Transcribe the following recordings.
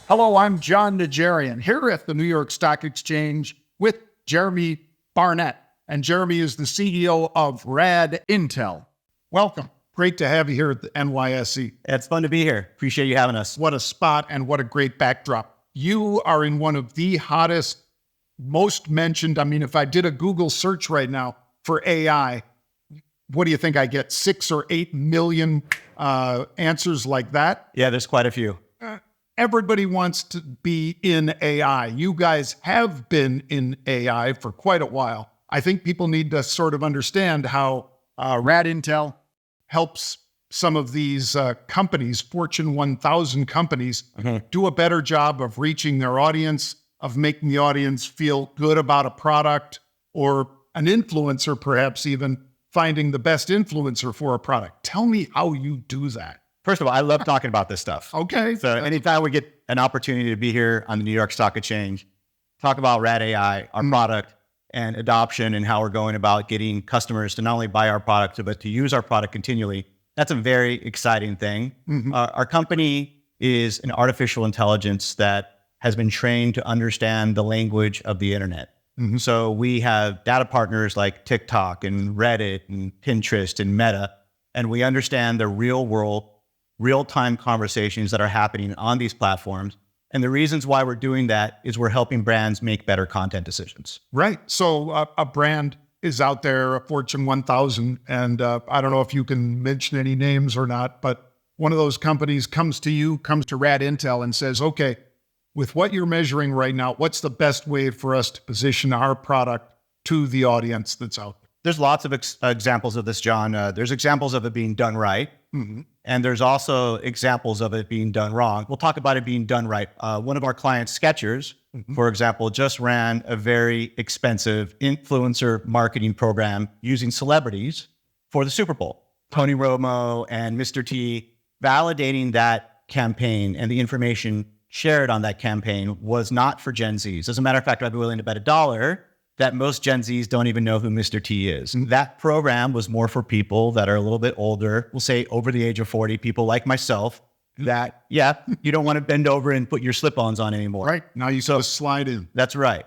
Hello, I'm Jon Najarian here at the New York Stock Exchange with Jeremy Barnett. And Jeremy is the CEO of RAD Intel. Welcome. Great to have you here at the NYSE. It's fun to be here. Appreciate you having us. What a spot and what a great backdrop. You are in one of the hottest, most mentioned, if I did a Google search right now for AI, what do you think I get? 6 or 8 million answers like that? Yeah, there's quite a few. Everybody wants to be in AI. You guys have been in AI for quite a while. I think people need to sort of understand how RAD Intel helps some of these companies, Fortune 1000 companies, do a better job of reaching their audience, of making the audience feel good about a product, or an influencer perhaps even finding the best influencer for a product. Tell me how you do that. First of all, I love talking about this stuff. Okay. So anytime we get an opportunity to be here on the New York Stock Exchange, talk about RAD AI, our product, and adoption, and how we're going about getting customers to not only buy our product, but to use our product continually, that's a very exciting thing. Our company is an artificial intelligence that has been trained to understand the language of the internet. So we have data partners like TikTok and Reddit and Pinterest and Meta, and we understand the real-time conversations that are happening on these platforms. And the reasons why we're doing that is we're helping brands make better content decisions. Right. So a brand is out there, a Fortune 1000, and I don't know if you can mention any names or not, but one of those companies comes to RAD Intel and says, okay, with what you're measuring right now, what's the best way for us to position our product to the audience that's out there? There's lots of examples of this, John. There's examples of it being done right. And there's also examples of it being done wrong. We'll talk about it being done right. One of our clients, Skechers, for example, just ran a very expensive influencer marketing program using celebrities for the Super Bowl. Tony Romo and Mr. T, validating that campaign and the information shared on that campaign was not for Gen Zs. As a matter of fact, I'd be willing to bet $1 that most Gen Zs don't even know who Mr. T is. That program was more for people that are a little bit older, we'll say over the age of 40, people like myself, that, you don't want to bend over and put your slip-ons on anymore. Right. Now you just slide in. That's right.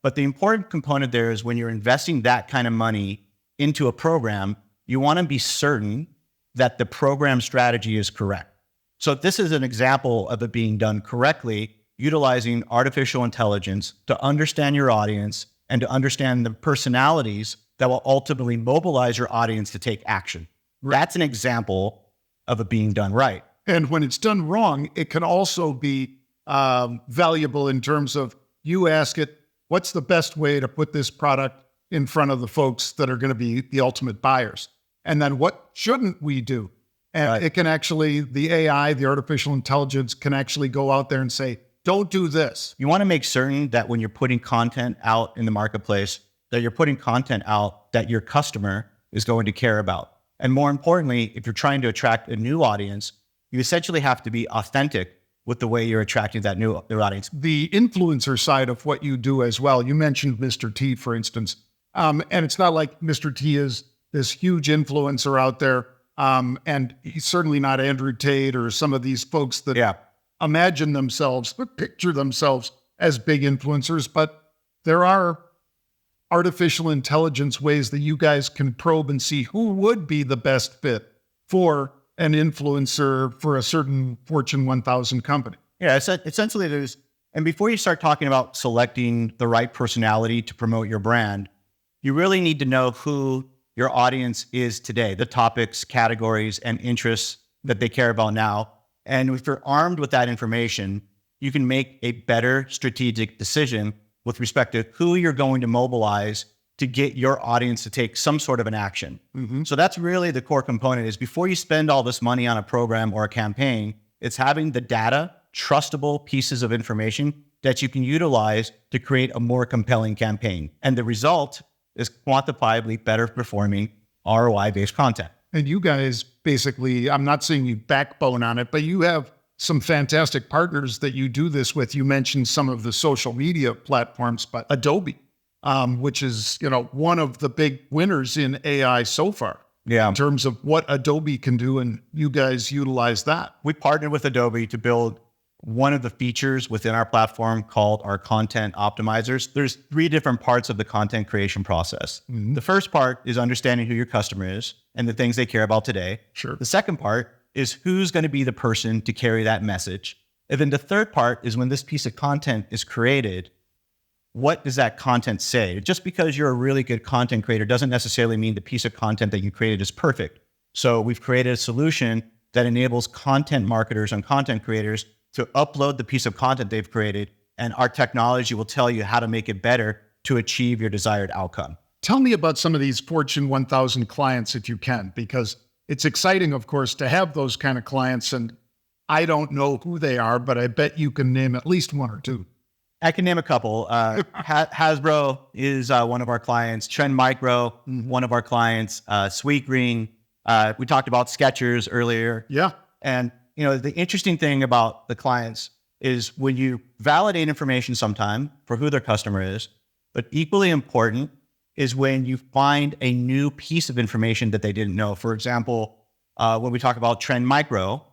But the important component there is when you're investing that kind of money into a program, you want to be certain that the program strategy is correct. So this is an example of it being done correctly, utilizing artificial intelligence to understand your audience and to understand the personalities that will ultimately mobilize your audience to take action. That's an example of it being done right. And when it's done wrong, it can also be valuable in terms of you ask it, what's the best way to put this product in front of the folks that are going to be the ultimate buyers? And then what shouldn't we do? And it can actually, the AI, the artificial intelligence can actually go out there and say, don't do this. You want to make certain that when you're putting content out in the marketplace, that you're putting content out that your customer is going to care about. And more importantly, if you're trying to attract a new audience, you essentially have to be authentic with the way you're attracting that new audience. The influencer side of what you do as well. You mentioned Mr. T, for instance. And it's not like Mr. T is this huge influencer out there. And he's certainly not Andrew Tate or some of these folks that imagine themselves, picture themselves as big influencers, but there are artificial intelligence ways that you guys can probe and see who would be the best fit for an influencer for a certain Fortune 1000 company. Yeah, essentially there's, and before you start talking about selecting the right personality to promote your brand, you really need to know who your audience is today, the topics, categories, and interests that they care about now. And if you're armed with that information, you can make a better strategic decision with respect to who you're going to mobilize to get your audience to take some sort of an action. So that's really the core component is before you spend all this money on a program or a campaign, it's having the data, trustable pieces of information that you can utilize to create a more compelling campaign. And the result is quantifiably better performing ROI-based content. And you guys basically, I'm not saying you backbone on it, but you have some fantastic partners that you do this with. You mentioned some of the social media platforms, but Adobe, which is, one of the big winners in AI so far. In terms of what Adobe can do, and you guys utilize that. We partnered with Adobe to build one of the features within our platform called our content optimizers. There's 3 different parts of the content creation process. The first part is understanding who your customer is and the things they care about today. Sure. The second part is who's going to be the person to carry that message. And then the third part is when this piece of content is created, what does that content say? Just because you're a really good content creator doesn't necessarily mean the piece of content that you created is perfect. So we've created a solution that enables content marketers and content creators to upload the piece of content they've created, and our technology will tell you how to make it better to achieve your desired outcome. Tell me about some of these Fortune 1000 clients if you can, because it's exciting, of course, to have those kind of clients. And I don't know who they are, but I bet you can name at least 1 or 2. I can name a couple. Hasbro is one of our clients. Trend Micro, one of our clients. Sweetgreen. We talked about Skechers earlier. Yeah. And the interesting thing about the clients is when you validate information sometime for who their customer is, but equally important is when you find a new piece of information that they didn't know. For example, when we talk about Trend Micro,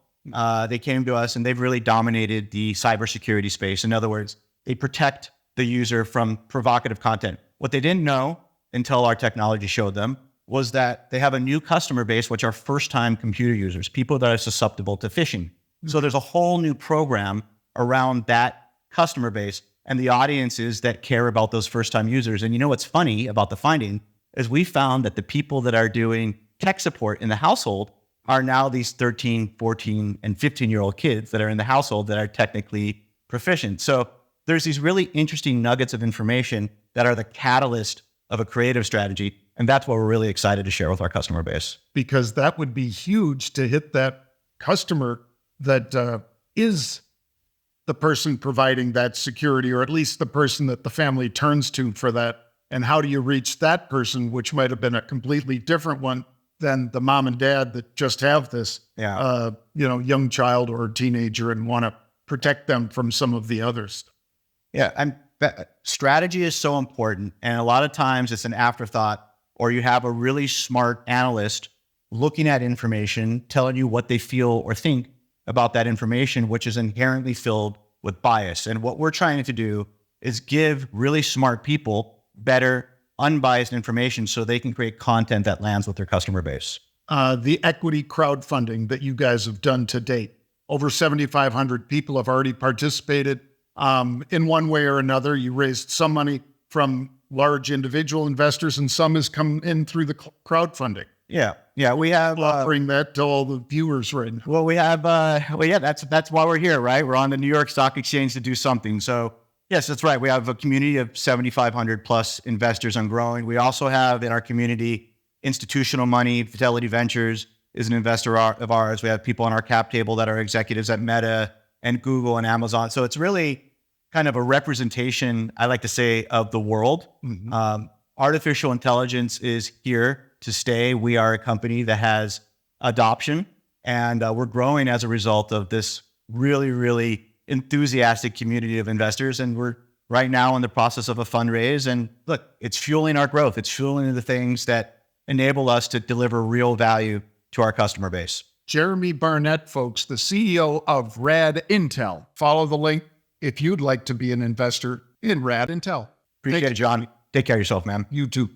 they came to us and they've really dominated the cybersecurity space. In other words, they protect the user from provocative content. What they didn't know until our technology showed them was that they have a new customer base, which are first-time computer users, people that are susceptible to phishing. So there's a whole new program around that customer base and the audiences that care about those first-time users. And what's funny about the finding is we found that the people that are doing tech support in the household are now these 13, 14, and 15-year-old kids that are in the household that are technically proficient. So there's these really interesting nuggets of information that are the catalyst of a creative strategy. And that's what we're really excited to share with our customer base. Because that would be huge to hit that customer that is the person providing that security, or at least the person that the family turns to for that. And how do you reach that person, which might have been a completely different one than the mom and dad that just have this, young child or teenager and want to protect them from some of the others. Yeah, and strategy is so important. And a lot of times it's an afterthought, or you have a really smart analyst looking at information, telling you what they feel or think about that information, which is inherently filled with bias. And what we're trying to do is give really smart people better, unbiased information so they can create content that lands with their customer base. The equity crowdfunding that you guys have done to date, over 7,500 people have already participated. In one way or another, you raised some money from large individual investors, and some has come in through the crowdfunding. Yeah, we have offering that to all the viewers right now. Well, we have. That's why we're here, right? We're on the New York Stock Exchange to do something. So yes, that's right. We have a community of 7,500 plus investors and growing. We also have in our community institutional money. Fidelity Ventures is an investor of ours. We have people on our cap table that are executives at Meta and Google and Amazon. So it's really kind of a representation, I like to say, of the world. Artificial intelligence is here to stay. We are a company that has adoption, and we're growing as a result of this really, really enthusiastic community of investors. And we're right now in the process of a fundraise. And look, it's fueling our growth. It's fueling the things that enable us to deliver real value to our customer base. Jeremy Barnett, folks, the CEO of RAD Intel. Follow the link if you'd like to be an investor in RAD Intel. Appreciate it, John. Take care of yourself, man. You too.